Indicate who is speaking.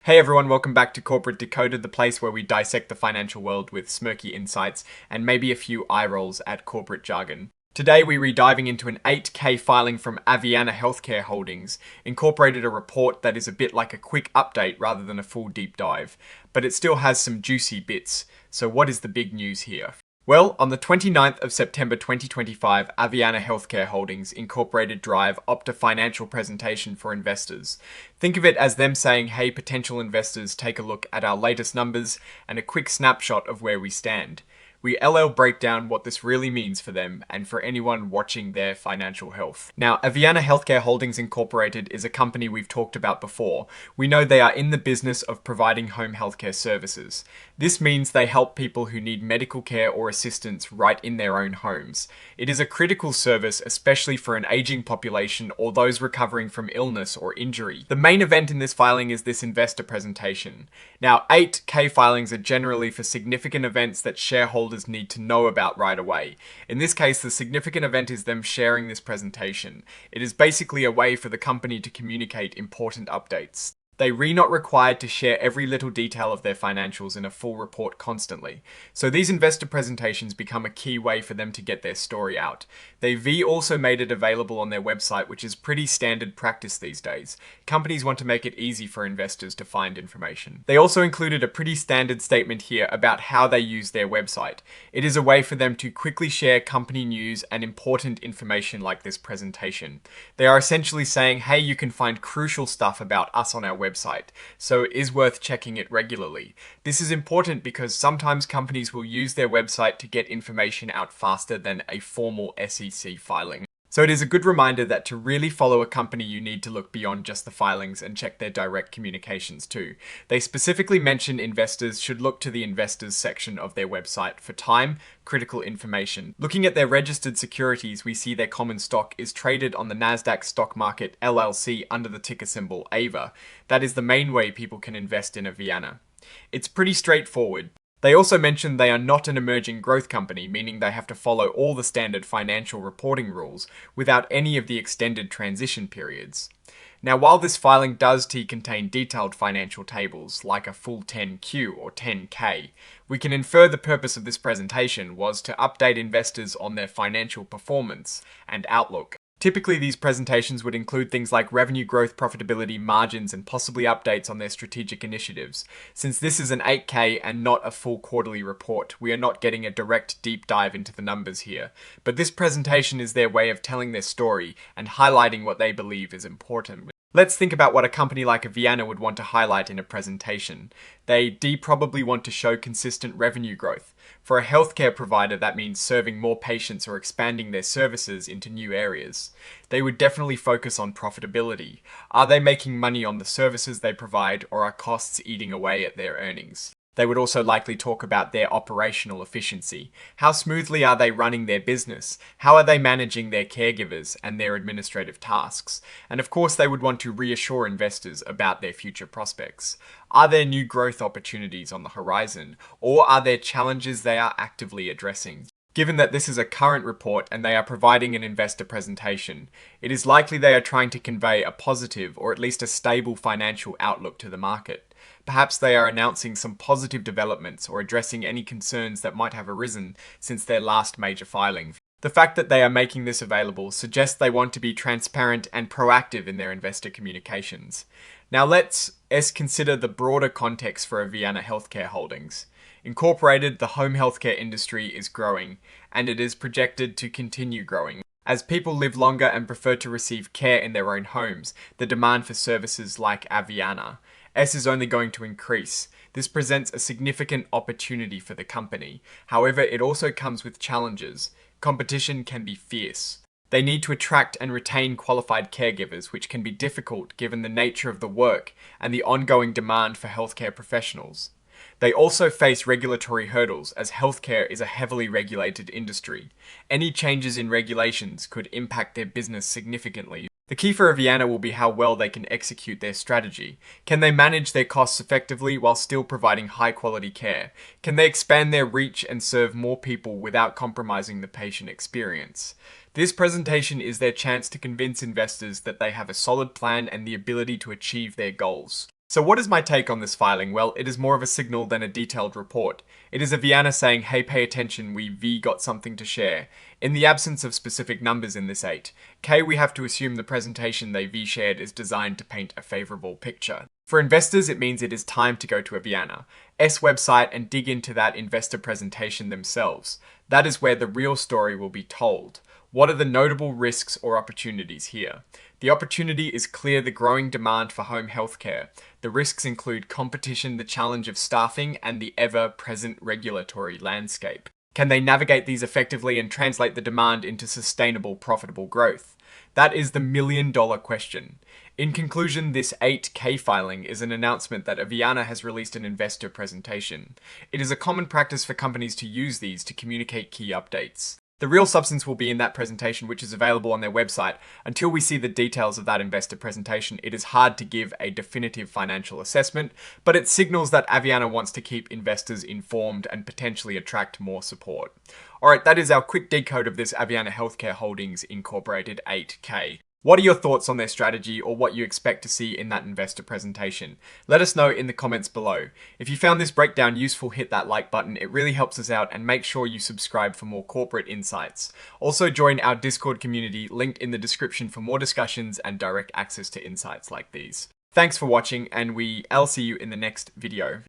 Speaker 1: Hey everyone, welcome back to Corporate Decoded, the place where we dissect the financial world with smirky insights and maybe a few eye rolls at corporate jargon. Today we're diving into an 8K filing from Aveanna Healthcare Holdings, incorporated a report that is a bit like a quick update rather than a full deep dive, but it still has some juicy bits. So what is the big news here? Well, on the 29th of September 2025, Aveanna Healthcare Holdings Incorporated Drive upped a financial presentation for investors. Think of it as them saying, hey, potential investors, take a look at our latest numbers and a quick snapshot of where we stand. We break down what this really means for them and for anyone watching their financial health. Now, Aveanna Healthcare Holdings Incorporated is a company we've talked about before. We know they are in the business of providing home healthcare services. This means they help people who need medical care or assistance right in their own homes. It is a critical service, especially for an aging population or those recovering from illness or injury. The main event in this filing is this investor presentation. Now, 8K filings are generally for significant events that shareholders need to know about right away. In this case, the significant event is them sharing this presentation. It is basically a way for the company to communicate important updates. They are not required to share every little detail of their financials in a full report constantly. So these investor presentations become a key way for them to get their story out. They also made it available on their website, which is pretty standard practice these days. Companies want to make it easy for investors to find information. They also included a pretty standard statement here about how they use their website. It is a way for them to quickly share company news and important information like this presentation. They are essentially saying, hey, you can find crucial stuff about us on our website, so it is worth checking it regularly. This is important because sometimes companies will use their website to get information out faster than a formal SEC filing. So it is a good reminder that to really follow a company, you need to look beyond just the filings and check their direct communications too. They specifically mention investors should look to the investors section of their website for critical information. Looking at their registered securities, we see their common stock is traded on the Nasdaq stock market LLC under the ticker symbol AVA. That is the main way people can invest in Aveanna. It's pretty straightforward. They also mention they are not an emerging growth company, meaning they have to follow all the standard financial reporting rules without any of the extended transition periods. Now, while this filing does contain detailed financial tables, like a full 10Q or 10K, we can infer the purpose of this presentation was to update investors on their financial performance and outlook. Typically, these presentations would include things like revenue growth, profitability, margins, and possibly updates on their strategic initiatives. Since this is an 8K and not a full quarterly report, we are not getting a direct deep dive into the numbers here. But this presentation is their way of telling their story and highlighting what they believe is important. Let's think about what a company like Aveanna would want to highlight in a presentation. They probably want to show consistent revenue growth. For a healthcare provider, that means serving more patients or expanding their services into new areas. They would definitely focus on profitability. Are they making money on the services they provide, or are costs eating away at their earnings? They would also likely talk about their operational efficiency. How smoothly are they running their business? How are they managing their caregivers and their administrative tasks? And of course, they would want to reassure investors about their future prospects. Are there new growth opportunities on the horizon, or are there challenges they are actively addressing? Given that this is a current report and they are providing an investor presentation, it is likely they are trying to convey a positive or at least a stable financial outlook to the market. Perhaps they are announcing some positive developments or addressing any concerns that might have arisen since their last major filing. The fact that they are making this available suggests they want to be transparent and proactive in their investor communications. Now let's consider the broader context for Aveanna Healthcare Holdings. Incorporated, the home healthcare industry is growing, and it is projected to continue growing. As people live longer and prefer to receive care in their own homes, the demand for services like Aveanna is only going to increase. This presents a significant opportunity for the company. However, it also comes with challenges. Competition can be fierce. They need to attract and retain qualified caregivers, which can be difficult given the nature of the work and the ongoing demand for healthcare professionals. They also face regulatory hurdles, as healthcare is a heavily regulated industry. Any changes in regulations could impact their business significantly. The key for Aveanna will be how well they can execute their strategy. Can they manage their costs effectively while still providing high-quality care? Can they expand their reach and serve more people without compromising the patient experience? This presentation is their chance to convince investors that they have a solid plan and the ability to achieve their goals. So what is my take on this filing? Well, it is more of a signal than a detailed report. It is Aveanna saying, hey, pay attention, we got something to share. In the absence of specific numbers in this 8, K, we have to assume the presentation they shared is designed to paint a favourable picture. For investors, it means it is time to go to Aveanna's website and dig into that investor presentation themselves. That is where the real story will be told. What are the notable risks or opportunities here? The opportunity is clear: the growing demand for home healthcare. The risks include competition, the challenge of staffing, and the ever-present regulatory landscape. Can they navigate these effectively and translate the demand into sustainable, profitable growth? That is the million-dollar question. In conclusion, this 8K filing is an announcement that Aveanna has released an investor presentation. It is a common practice for companies to use these to communicate key updates. The real substance will be in that presentation, which is available on their website. Until we see the details of that investor presentation, it is hard to give a definitive financial assessment, but it signals that Aveanna wants to keep investors informed and potentially attract more support. Alright, that is our quick decode of this Aveanna Healthcare Holdings Incorporated 8K. What are your thoughts on their strategy or what you expect to see in that investor presentation? Let us know in the comments below. If you found this breakdown useful, hit that like button. It really helps us out, and make sure you subscribe for more corporate insights. Also join our Discord community, linked in the description, for more discussions and direct access to insights like these. Thanks for watching, and I'll see you in the next video.